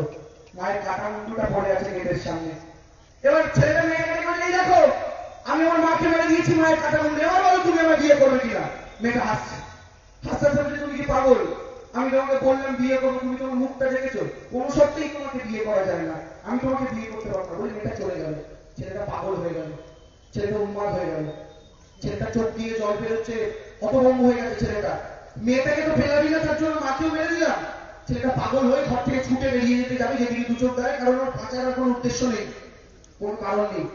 মায়ের কাটা মুন্ডুটা পড়ে আছে গেটের সামনে। এবার ছেলেটা মেয়েটাকে বলে, এই দেখো আমি আমার মাকে মেরে দিয়েছি, মায়ের কাটা মুন্ডু, এবার বলো তুমি আমার বিয়ে করবে কিনা? মেয়েটা হাসছে, হাসতে হাসতে, তুমি কি পাগল? আমি তোমাকে বললাম বিয়ে করবো, তুমি তোমার মুখটা দেখেছো? কোন সত্যিই তোমাকে বিয়ে করা যায় না, আমি তোমাকে বিয়ে করতে পারবো না। বলে মেয়েটা চলে গেল। ছেলেটা পাগল হয়ে গেল, ছেলেটা উন্মাদ হয়ে গেল, ছেলেটা চোখ দিয়ে জল বেরোচ্ছে, হতভম্ব হয়ে গেছে ছেলেটা। মেয়েটাকে তো ফেলাবি না, তার জন্য মাকেও মেরে দিলাম। ছেলেটা পাগল হয়ে ঘর থেকে ছুটে বেরিয়ে যেতে যাবে যেদিকে দু চোখ দেয়, কারণ ওর বাঁচার কোনো উদ্দেশ্য নেই, কোন কারণ নেই।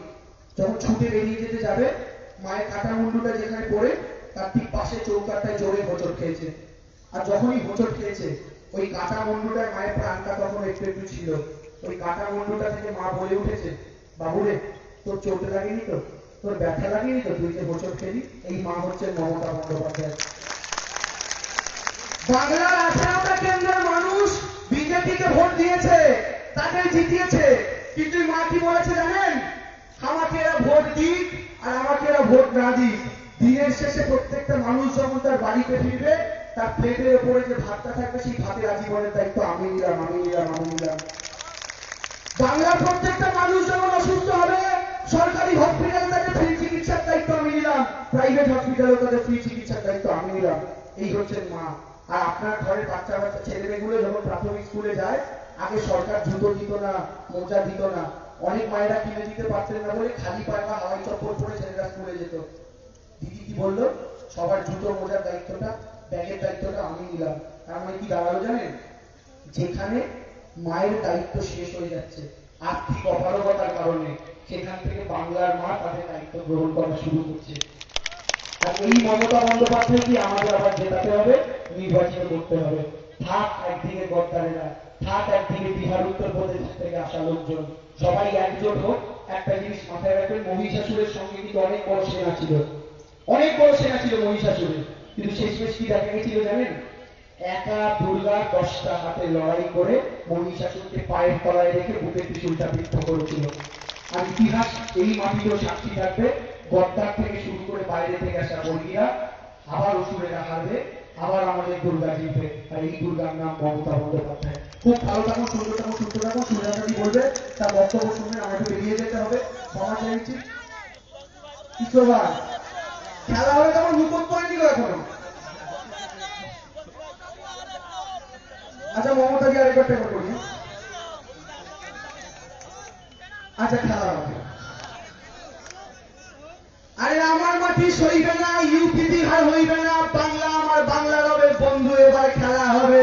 যখন ছুটে বেরিয়ে যেতে যাবে, মায়ের কাটা মুন্ডুটা যেখানে পড়ে তার ঠিক পাশে চৌকাঠটায় জোরে হোঁচট খেয়েছে। আর যখনই হোঁচট খেয়েছে, ওই কাটা মুন্ডুটায় মায়ের প্রাণটা তখন একটু একটু ছিল। ওই কাটা মুন্ডুটা থেকে মা বলে উঠেছে, বাবুরে তোর চোট লাগেনি তো, তোর ব্যথা লাগেনি তো, তুই যে হোঁচট খেলি? এই মা হচ্ছেন মমতা বন্দ্যোপাধ্যায়। বাংলার 18টা কেন্দ্রের মানুষ বিজেপিকে ভোট দিয়েছে, তাকে জিতিয়েছে। কিন্তু মা কি বলেছে জানেন? আমাকে এরা ভোট দিক আর আমাকে এরা ভোট না দিক, দিনের শেষে প্রত্যেকটা মানুষ যখন তার বাড়িতে ফিরবে, তার প্লেটের উপরে যে ভাতটা থাকবে, সেই ভাতের আজীবনের দায়িত্ব আমি নিলাম, আমি নিলাম, আমি নিলাম। বাংলার প্রত্যেকটা মানুষ যখন অসুস্থ হবে, সরকারি হসপিটালে তাদের ফ্রি চিকিৎসার দায়িত্ব আমি নিলাম, প্রাইভেট হসপিটালে তাদের ফ্রি চিকিৎসার দায়িত্ব আমি নিলাম। এই হচ্ছেন মা। আর আপনার ঘরের বাচ্চা বাচ্চা ছেলেমেয়েগুলো যখন প্রাথমিক স্কুলে যায়, আগে সরকার জুতো দিত না, মোজা দিত না, অনেক মায়েরা কিনে দিতে পারতেন না বলে খালি পায়ে বা হাওয়াই চপ্পল পরে ছেলেরা স্কুলে যেত। দিদি কি বললো? সবার জুতো মোজার দায়িত্বটা, ব্যাগের দায়িত্বটা আমি নিলাম। তার মানে কি দাঁড়ালো জানেন? যেখানে মায়ের দায়িত্ব শেষ হয়ে যাচ্ছে আর্থিক অপারগতার কারণে, সেখান থেকে বাংলার মা তাদের দায়িত্ব গ্রহণ করা শুরু করছে। আর এই মমতা বন্দ্যোপাধ্যায়কে আমাদের আবার জেতাতে হবে, নির্বাচিত করতে হবে। থাক একদিকে গদ্দারেরা, থাক একদিকে বিহার উত্তরপ্রদেশ থেকে আসা লোকজন, সবাই একজোট হোক। একটা জিনিস মাথায় রাখবেন, মহিষাসুরের সঙ্গে কিন্তু অনেক বড় সেনা ছিল, অনেক বড় সেনা ছিল মহিষাসুরের, কিন্তু শেষমেশ কি দেখা গেছিল জানেন? একা দুর্গা 10টা হাতে লড়াই করে মহিষাসুরকে পায়ের তলায় রেখে বুকের পিছুলটা বৃদ্ধ করেছিল। আর ইতিহাস এই মাটিতেও সাক্ষী থাকবে, গদ্দার থেকে শুরু করে বাইরে থেকে আসা বর্গীরা আবার অসুরেরা হারবে, আবার আমাদের দুর্গা জিতবে। আর এই দুর্গার নাম মমতা বন্দ্যোপাধ্যায়। খুব ভালো থাকুন, সুন্দর থাকুন, সুস্থ থাকুন। সুজাতাদি বলবে তার বক্তব্য শুনে আমাকে বেরিয়ে যেতে হবে। ক্ষমা চাইছি। কিশোরভাই খেলা হলে তেমন মুকুট করেনি গো এখনো। আচ্ছা মমতাদি আরেকবার টেকর করি। আচ্ছা খেলা হবে। আরে আমার মাটি সইবে না, ইউপি বিহার হইবে না, বাংলা আমার বাংলা হবে। বন্ধু এবার খেলা হবে,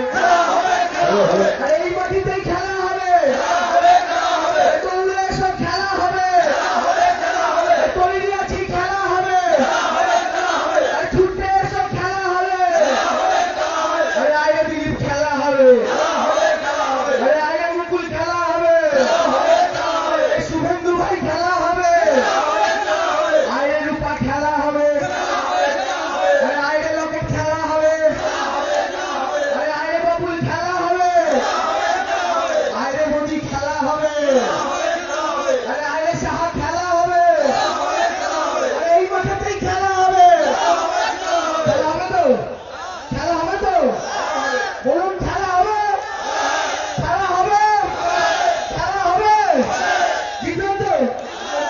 আর এই মাটিতেই খেলা হবে। দৌড়ে এসব খেলা হবে, তৈরি আছি খেলা হবে, আর ছুটে এসব খেলা হবে। আরে আগে দিলীপ খেলা হবে, আরে আগে মুকুল খেলা হবে, শুভেন্দু ভাই খেলা হবে, আরে রূপা খেলা হবে, আরে আরে লোকের খেলা হবে, আরে আরে বাবুল খেলা হবে, আরে মোদি খেলা হবে, আরে আরে সাহা খেলা হবে, আরে এই মাঠেতেই খেলা হবে। খেলা হবে তো? খেলা হবে তো? বলুন খেলা হবে? খেলা হবে? খেলা হবে? জিতবেন তো?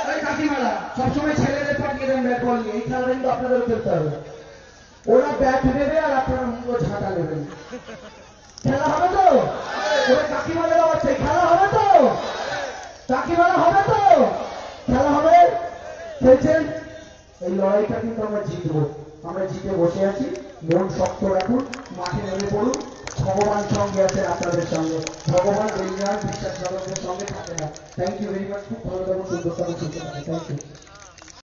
আরে কাকিমারা সবসময় ছেলেদের পাঠিয়ে দেন ব্যাট বল নিয়ে, এই খেলাটা কিন্তু আপনাদেরও খেলতে হবে। ওরা ব্যাট নেবে আর আপনারা মুখ ঝাঁটা নেবেন। খেলা হবে তো? ওরা কাকিমাদের আওয়াজ, খেলা হবে তো? কাকিমারা হবে তো? খেলা হবে? খেলছেন? এই লড়াইটা কিন্তু আমরা জিতবো, আমরা জিতে বসে আছি। মন শক্ত রাখুন, মাঠে নেমে পড়ুন। ভগবান সঙ্গে আছে আপনাদের সঙ্গে, ভগবান বিশ্বাস সঙ্গে থাকে না। Thank you very much. খুব ভালো থাকুন, সুন্দর থাকুন, সুস্থ থাকুন। Thank you.